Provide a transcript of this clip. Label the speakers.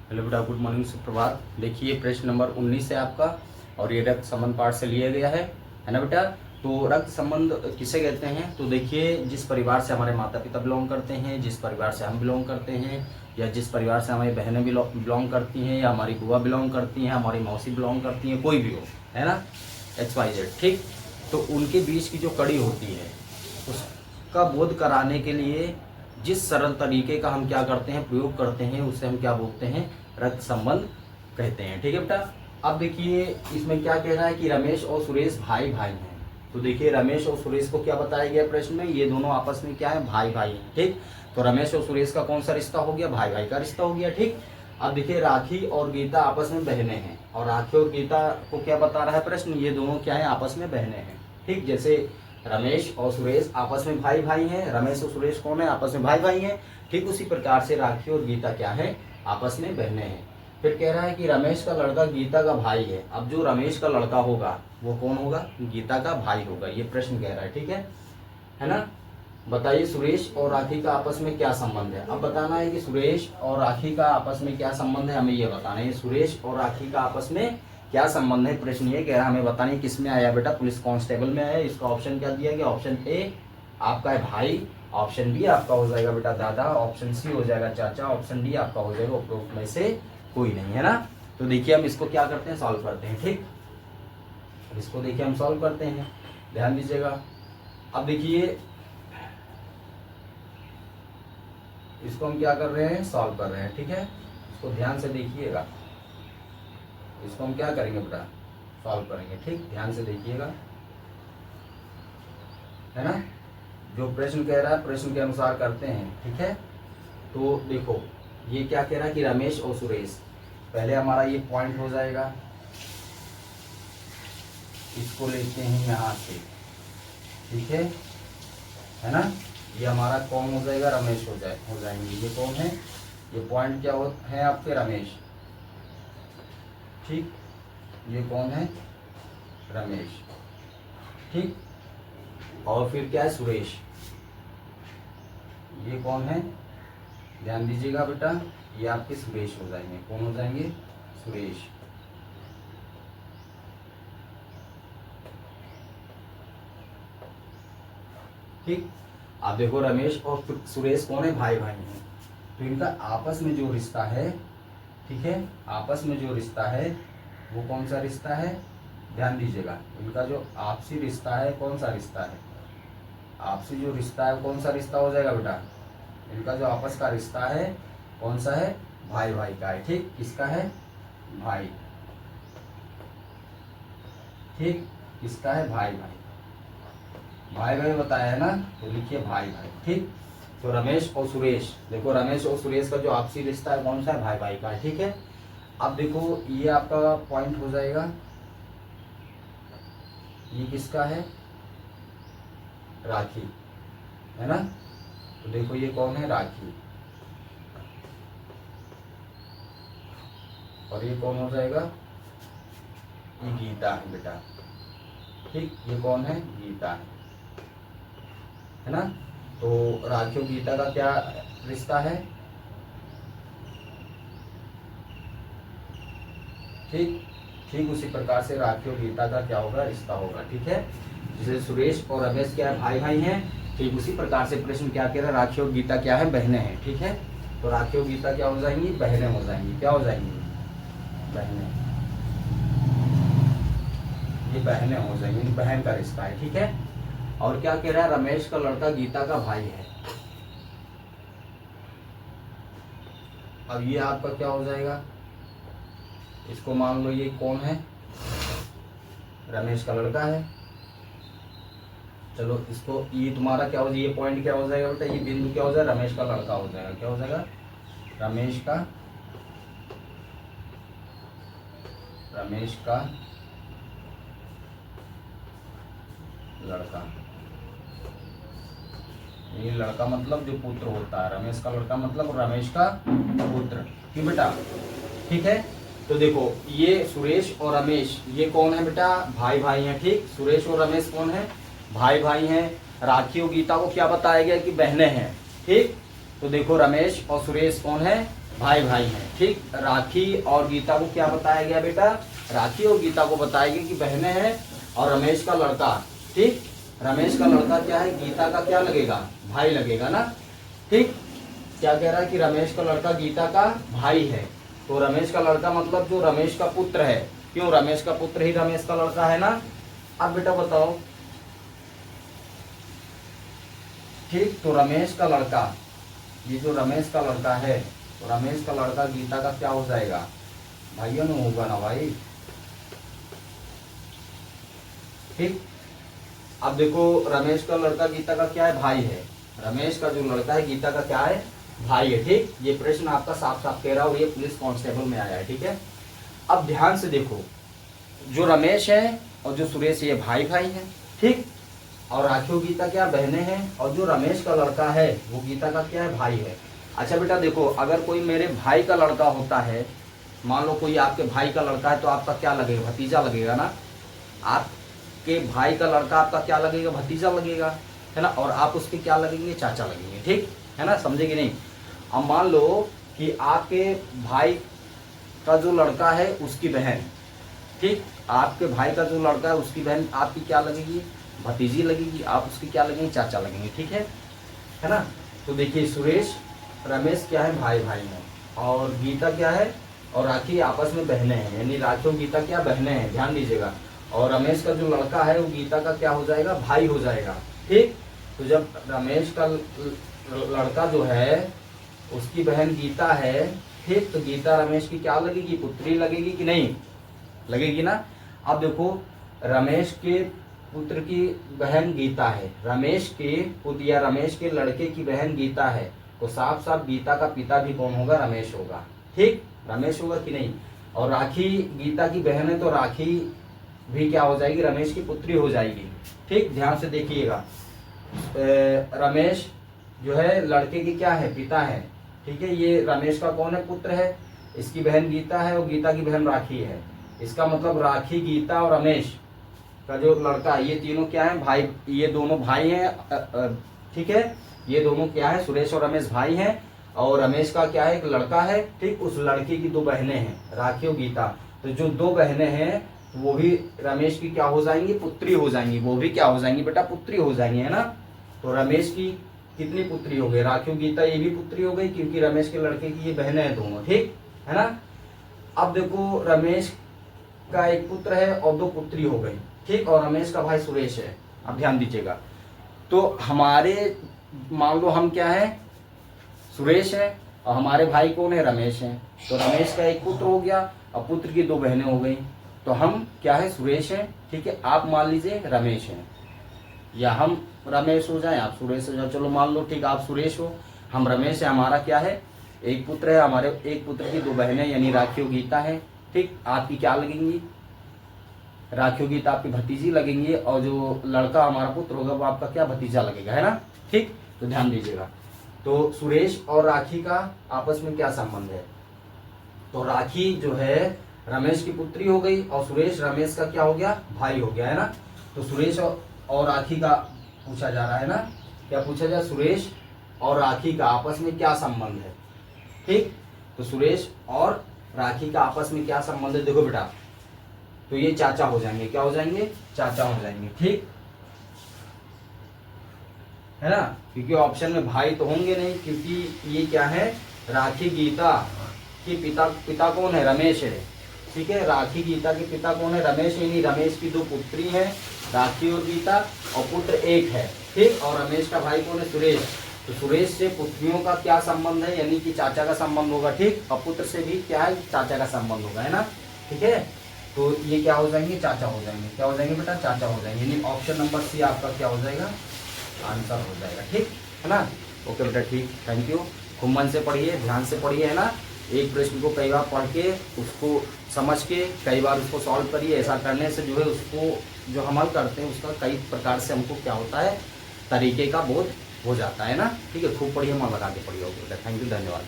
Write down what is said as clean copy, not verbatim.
Speaker 1: Hello बेटा, good morning, सुप्रभात। देखिए प्रश्न नंबर 19 है आपका और ये रक्त संबंध पाठ से लिया गया है ना बेटा। तो रक्त संबंध किसे कहते हैं? तो देखिए, जिस परिवार से हमारे माता पिता बिलोंग करते हैं, जिस परिवार से हम बिलोंग करते हैं, या जिस परिवार से हमारी बहनें बिलोंग करती हैं, या हमारी बुआ बिलोंग करती हैं, हमारी मौसी बिलोंग करती हैं, कोई भी हो, है ना, XYZ, ठीक। तो उनके बीच की जो कड़ी होती है उसका बोध कराने के लिए जिस सरल तरीके का हम क्या करते हैं, प्रयोग करते हैं, उसे हम क्या बोलते हैं, रक्त संबंध कहते हैं। ठीक है बेटा। अब देखिए इसमें क्या कह रहा है कि रमेश और सुरेश भाई भाई हैं। तो देखिए रमेश और सुरेश को क्या बताया गया प्रश्न में, ये दोनों आपस में क्या है, भाई भाई हैं। ठीक। तो रमेश और सुरेश का कौन सा रिश्ता हो गया, भाई भाई का रिश्ता हो गया। ठीक। अब देखिए राखी और गीता आपस में बहनें हैं, और राखी और गीता को क्या बता रहा है प्रश्न, ये दोनों क्या है, आपस में बहनें हैं। ठीक। जैसे रमेश और सुरेश आपस में भाई भाई हैं, रमेश और सुरेश कौन है, आपस में भाई भाई हैं। ठीक उसी प्रकार से राखी और गीता क्या है, आपस में बहनें हैं। फिर कह रहा है कि रमेश का लड़का गीता का भाई है। अब जो रमेश का लड़का होगा वो कौन होगा, गीता का भाई होगा, ये प्रश्न कह रहा है। ठीक है ना। बताइए सुरेश और राखी का आपस में क्या संबंध है। अब बताना है कि सुरेश और राखी का आपस में क्या संबंध है, हमें ये बताना है सुरेश और राखी का आपस में क्या संबंध है। प्रश्न ये कह रहा है हमें बताना है किस में आया बेटा, पुलिस कांस्टेबल में आया। इसका ऑप्शन क्या दिया गया, ऑप्शन ए आपका है भाई, ऑप्शन बी आपका हो जाएगा बेटा दादा, ऑप्शन सी हो जाएगा चाचा, ऑप्शन डी आपका हो जाएगा उपरोक्त में से कोई नहीं, है ना। तो देखिए हम इसको क्या करते हैं, सॉल्व करते हैं। ठीक, इसको देखिए हम सॉल्व करते हैं, ध्यान दीजिएगा। अब देखिए इसको हम क्या कर रहे हैं, सॉल्व कर रहे हैं। ठीक है, इसको ध्यान से देखिएगा। इसको हम क्या करेंगे बेटा, सॉल्व करेंगे। ठीक, ध्यान से देखिएगा, है ना। जो प्रश्न कह रहा है प्रश्न के अनुसार करते हैं। ठीक है, तो देखो ये क्या कह रहा है कि रमेश और सुरेश, पहले हमारा ये पॉइंट हो जाएगा, इसको लेते हैं यहाँ से। ठीक है ना। ये हमारा कौन हो जाएगा, रमेश हो जाएंगे। ये कौन है, ये पॉइंट क्या है आपके, रमेश। ठीक, ये कौन है, रमेश। ठीक, और फिर क्या है, सुरेश। ये कौन है, ध्यान दीजिएगा बेटा, ये आपके सुरेश हो जाएंगे। कौन हो जाएंगे, सुरेश। ठीक। अब देखो रमेश और सुरेश कौन है, भाई भाई हैं। तो इनका आपस में जो रिश्ता है, ठीक है, आपस में जो रिश्ता है वो कौन सा रिश्ता है, ध्यान दीजिएगा। इनका जो आपसी रिश्ता है, कौन सा रिश्ता है, आपसी जो रिश्ता है कौन सा रिश्ता हो जाएगा बेटा, इनका जो आपस का रिश्ता है कौन सा है, भाई भाई का है। ठीक, किसका है, भाई। ठीक, किसका है, भाई भाई। भाई भाई बताया है ना, तो लिखिए भाई भाई। ठीक, तो रमेश और सुरेश, देखो रमेश और सुरेश का जो आपसी रिश्ता है कौन सा है, भाई भाई का है। ठीक है। अब देखो ये आपका पॉइंट हो जाएगा, ये किसका है, राखी, है ना। तो देखो ये कौन है, राखी, और ये कौन हो जाएगा, ये गीता है बेटा। ठीक, ये कौन है, गीता है ना। तो राखी और गीता का क्या रिश्ता है, ठीक। ठीक उसी प्रकार से राखी और गीता का क्या होगा, रिश्ता होगा। ठीक है, जैसे सुरेश और रमेश क्या है, भाई भाई हैं। ठीक उसी प्रकार से प्रश्न क्या कह रहा है, राखी और गीता क्या है, बहनें हैं। ठीक है, तो राखी और गीता क्या हो जाएंगी, बहनें हो जाएंगी। क्या हो जाएंगी, बहनें, ये बहनें हो जाएंगी, बहन का रिश्ता है। ठीक है, और क्या कह रहा है, रमेश का लड़का गीता का भाई है। अब ये आपका क्या हो जाएगा, इसको मान लो ये कौन है, रमेश का लड़का है। चलो इसको, ये तुम्हारा क्या हो जाएगा, ये पॉइंट क्या हो जाएगा बेटा, ये बिंदु क्या हो जाएगा, रमेश का लड़का हो जाएगा। क्या हो जाएगा, रमेश का लड़का। ये लड़का मतलब जो पुत्र होता है, रमेश का लड़का मतलब रमेश का पुत्र। ठीक बेटा, ठीक है। तो देखो ये सुरेश और रमेश ये कौन है बेटा, भाई भाई हैं। ठीक, सुरेश और रमेश कौन है, भाई भाई हैं। राखी और गीता को क्या बताया गया कि बहनें हैं। ठीक, तो देखो रमेश और सुरेश कौन है, भाई भाई हैं। ठीक, राखी और गीता को क्या बताया गया बेटा, राखी और गीता को बताया गया कि बहनें हैं और रमेश का लड़का, ठीक, रमेश का लड़का क्या है, गीता का क्या लगेगा, भाई लगेगा ना। ठीक, क्या कह रहा है कि रमेश का लड़का गीता का भाई है, तो रमेश का लड़का मतलब जो रमेश का पुत्र है, क्यों, रमेश का पुत्र ही रमेश का लड़का है ना। अब बेटा बताओ, ठीक, तो रमेश का लड़का, ये जो रमेश का लड़का है, तो रमेश का लड़का गीता का क्या हो जाएगा, भाइयों ने होगा ना भाई। ठीक, अब देखो रमेश का लड़का गीता का क्या है, भाई है, रमेश का जो लड़का है गीता का क्या है, भाई है। ठीक, ये प्रश्न आपका साफ साफ कह रहा है और ये पुलिस कांस्टेबल में आया है। ठीक है, अब ध्यान से देखो, जो रमेश है और जो सुरेश ये भाई भाई हैं। ठीक, और राखी और गीता क्या बहनें हैं, और जो रमेश का लड़का है वो गीता का क्या है, भाई है। अच्छा बेटा देखो, अगर कोई मेरे भाई का लड़का होता है, मान लो कोई आपके भाई का लड़का है, तो आपका क्या लगेगा, भतीजा लगेगा ना। आपके भाई का लड़का आपका क्या लगेगा, भतीजा लगेगा, है ना, और आप उसके क्या लगेंगे, चाचा लगेंगे। ठीक है ना, समझेंगे नहीं। अब मान लो कि आपके भाई का जो लड़का है उसकी बहन, ठीक, आपके भाई का जो लड़का है उसकी बहन आपकी क्या लगेगी, भतीजी लगेगी, आप उसकी क्या लगेंगे, चाचा लगेंगे। ठीक है ना। तो देखिए सुरेश रमेश क्या है, भाई भाई हैं, और गीता क्या है, और राखी आपस में बहनें हैं, यानी राखी और गीता क्या बहनें हैं, ध्यान दीजिएगा। और रमेश का जो लड़का है वो गीता का क्या हो जाएगा, भाई हो जाएगा। ठीक, तो जब रमेश का लड़का जो है उसकी बहन गीता है, ठीक, तो गीता रमेश की क्या लगेगी, पुत्री लगेगी कि नहीं लगेगी ना। अब देखो रमेश के पुत्र की बहन गीता है, रमेश के पुत्र या रमेश के लड़के की बहन गीता है, तो साफ साफ गीता का पिता भी कौन होगा, रमेश होगा। ठीक, रमेश होगा कि नहीं। और राखी गीता की बहन है, तो राखी भी क्या हो जाएगी, रमेश की पुत्री हो जाएगी। ठीक, ध्यान से देखिएगा, रमेश जो है लड़के की क्या है, पिता है। ठीक है, ये रमेश का कौन है, पुत्र है, इसकी बहन गीता है और गीता की बहन राखी है। इसका मतलब राखी, गीता और रमेश का जो लड़का है, ये तीनों क्या है, भाई, ये दोनों भाई हैं। ठीक है, ये दोनों क्या है, सुरेश और रमेश भाई हैं, और रमेश का क्या है, एक लड़का है। ठीक, उस लड़के की दो बहनें हैं, राखी और गीता। तो जो दो बहनें हैं वो भी रमेश की क्या हो जाएंगी, पुत्री हो जाएंगी, वो भी क्या हो जाएंगी बेटा, पुत्री हो जाएंगी, है ना। तो रमेश की कितनी पुत्री हो गई, राखी और गीता, ये भी पुत्री हो गई, क्योंकि रमेश के लड़के की ये बहनें हैं दोनों। ठीक है ना। अब देखो रमेश का एक पुत्र है और दो पुत्री हो गई। ठीक, और रमेश का भाई सुरेश है। अब ध्यान दीजिएगा, तो हमारे मान लो हम क्या है, सुरेश है, और हमारे भाई कौन है, रमेश है। तो रमेश का एक पुत्र हो गया और पुत्र की दो बहनें हो गई, तो हम क्या है, सुरेश हैं। ठीक है, आप मान लीजिए रमेश हैं, या हम रमेश हो जाए, आप सुरेश हो जाए, चलो मान लो, ठीक, आप सुरेश हो, हम रमेश है, हमारा क्या है, एक पुत्र है, हमारे एक पुत्र की दो बहनें यानी राखी और गीता है। ठीक, आपकी क्या लगेंगी, राखी और गीता आपकी भतीजी लगेंगी, और जो लड़का हमारा पुत्र होगा वो आपका क्या, भतीजा लगेगा, है ना। ठीक, तो ध्यान दीजिएगा, तो सुरेश और राखी का आपस में क्या संबंध है, तो राखी जो है रमेश की पुत्री हो गई और सुरेश रमेश का क्या हो गया, भाई हो गया, है ना। तो सुरेश और राखी का पूछा जा रहा है ना, क्या पूछा जा, सुरेश और राखी का आपस में क्या संबंध है। ठीक, तो सुरेश और राखी का आपस में क्या संबंध है, देखो बेटा, तो ये चाचा हो जाएंगे, क्या हो जाएंगे, चाचा हो जाएंगे। ठीक है ना, क्योंकि ऑप्शन में भाई तो होंगे नहीं, क्योंकि ये क्या है, राखी गीता के पिता कौन है, रमेश है। ठीक है, राखी गीता के पिता कौन है, रमेश, यानी रमेश की दो पुत्री हैं, राखी और गीता, और पुत्र एक है। ठीक, और रमेश का भाई कौन है, सुरेश। तो सुरेश से पुत्रियों का क्या संबंध है, यानी कि चाचा का संबंध होगा। ठीक, और पुत्र से भी क्या है, चाचा का संबंध होगा, है ना। ठीक है, तो ये क्या हो जाएंगे, चाचा हो जाएंगे, क्या हो जाएंगे बेटा, चाचा हो जाएंगे, यानी ऑप्शन नंबर सी आपका क्या हो जाएगा, आंसर हो जाएगा। ठीक है ना, ओके बेटा, ठीक, थैंक यू। खूब मन से पढ़िए, ध्यान से पढ़िए, है ना। एक प्रश्न को कई बार पढ़ के उसको समझ के कई बार उसको सॉल्व करिए। ऐसा करने से जो है उसको जो हम हल करते हैं उसका कई प्रकार से हमको क्या होता है, तरीके का बोध हो जाता है ना। ठीक है, खूब पढ़िए, मन लगा के पढ़िए। ओके बेटा, थैंक यू, धन्यवाद।